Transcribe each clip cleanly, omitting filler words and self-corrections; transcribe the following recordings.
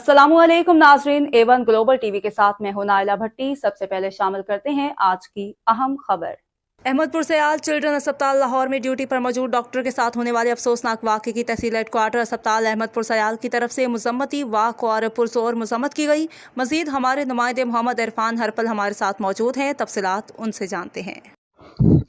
अस्सलामुअलैकुम नाजरीन, A1 global TV के साथ मैं हूं नाइला भट्टी। सबसे पहले शामिल करते हैं आज की अहम खबर। अहमदपुर से आल चिल्ड्रन अस्पताल लाहौर में ड्यूटी पर मौजूद डॉक्टर के साथ होने वाले अफसोसनाक वाक़े की तहसील हेडक्वार्टर अस्पताल अहमदपुर सयाल की तरफ से मजम्मती वाक और पुरजोर मजम्मत की गई। मजीद हमारे नुमाइंदे मोहम्मद इरफान हरपल हमारे साथ मौजूद हैं, तफसीलात उनसे जानते हैं।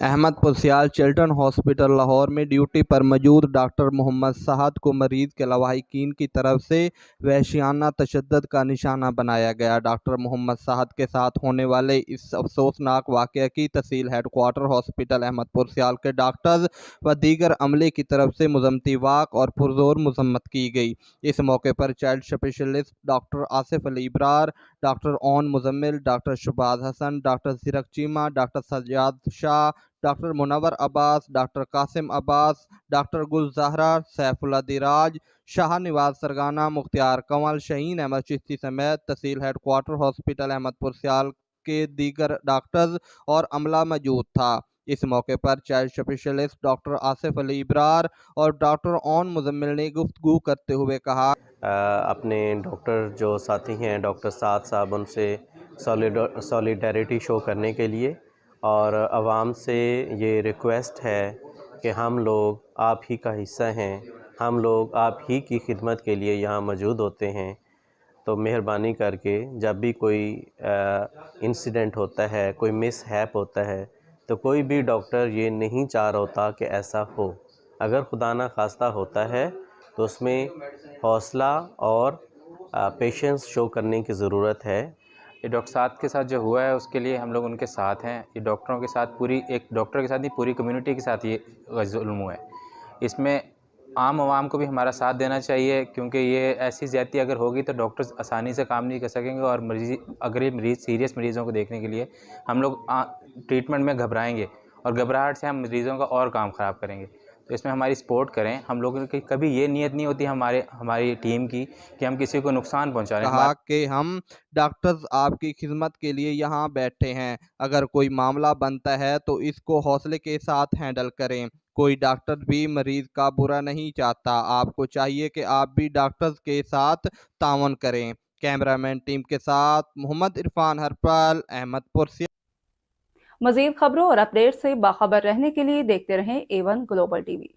अहमदपुर सियाल चिल्ड्रन हॉस्पिटल लाहौर में ड्यूटी पर मौजूद डॉक्टर मोहम्मद साहद को मरीज के लवाहिकीन की तरफ से वहशियाना तशद्दुद का निशाना बनाया गया। डॉक्टर मोहम्मद साहद के साथ होने वाले इस अफसोसनाक वाक़े की तहसील हेडक्वार्टर हॉस्पिटल अहमदपुर सियाल के डॉक्टर्स व दीगर अमले की तरफ से मजम्मती वाक और पुरजोर मजम्मत की गई। इस मौके पर child specialist doctor Asif Ali Ibrar, doctor Aun Muzammil, doctor Shahbaz Hasan, doctor Zeerak Cheema, doctor Sajjad Shah, doctor Munawwar Abbas, doctor Qasim Abbas, doctor Gul Zahra, Saifullah Diraj, Shah Nawaz सरगाना, Mukhtiar Kanwal, Shaheen Ahmad Chishti समेत तहसील हेडक्वार्टर हॉस्पिटल अहमदपुर सियाल के दीगर डॉक्टर्स और अमला मौजूद था। इस मौके पर child specialist doctor Asif Ali Ibrar और डॉक्टर ओन मुजम्मिल ने गुफ्तगू करते हुए कहा, अपने डॉक्टर जो साथी हैं डॉक्टर साद साहब, उनसे सॉलिडरिटी शो करने के लिए और आवाम से ये रिक्वेस्ट है कि हम लोग आप ही का हिस्सा हैं, हम लोग आप ही की खिदमत के लिए यहाँ मौजूद होते हैं। तो मेहरबानी करके जब भी कोई इंसिडेंट होता है, कोई मिसहैप होता है, तो कोई भी डॉक्टर ये नहीं चाह रहा होता कि ऐसा हो। अगर खुदा ना खास्ता होता है तो उसमें हौसला और पेशेंस शो करने की ज़रूरत है। ये डॉक्टर साहब के साथ जो हुआ है उसके लिए हम लोग उनके साथ हैं। ये डॉक्टरों के साथ, पूरी एक डॉक्टर के साथ नहीं, पूरी कम्युनिटी के साथ ये जुल्म हुआ है। इसमें आम आवाम को भी हमारा साथ देना चाहिए, क्योंकि ये ऐसी ज़्यादती अगर होगी तो डॉक्टर्स आसानी से काम नहीं कर सकेंगे और अगर ये मरीज़ सीरियस मरीज़ों को देखने के लिए हम लोग ट्रीटमेंट में घबराएंगे और घबराहट से हम मरीज़ों का और काम ख़राब करेंगे। तो इसमें हमारी सपोर्ट करें। हम लोगों की कभी ये नीयत नहीं होती हमारी टीम की कि हम किसी को नुकसान पहुँचा रहे हैं। कहा कि हम डॉक्टर्स आपकी खिदमत के लिए यहाँ बैठे हैं। अगर कोई मामला बनता है तो इसको हौसले के साथ हैंडल करें। कोई डॉक्टर भी मरीज का बुरा नहीं चाहता। आपको चाहिए कि आप भी डॉक्टर्स के साथ तावन करें। कैमरामैन टीम के साथ मोहम्मद इरफान हरपल, अहमदपुर से। मजीद खबरों और अपडेट से बाखबर रहने के लिए देखते रहें A1 ग्लोबल टीवी।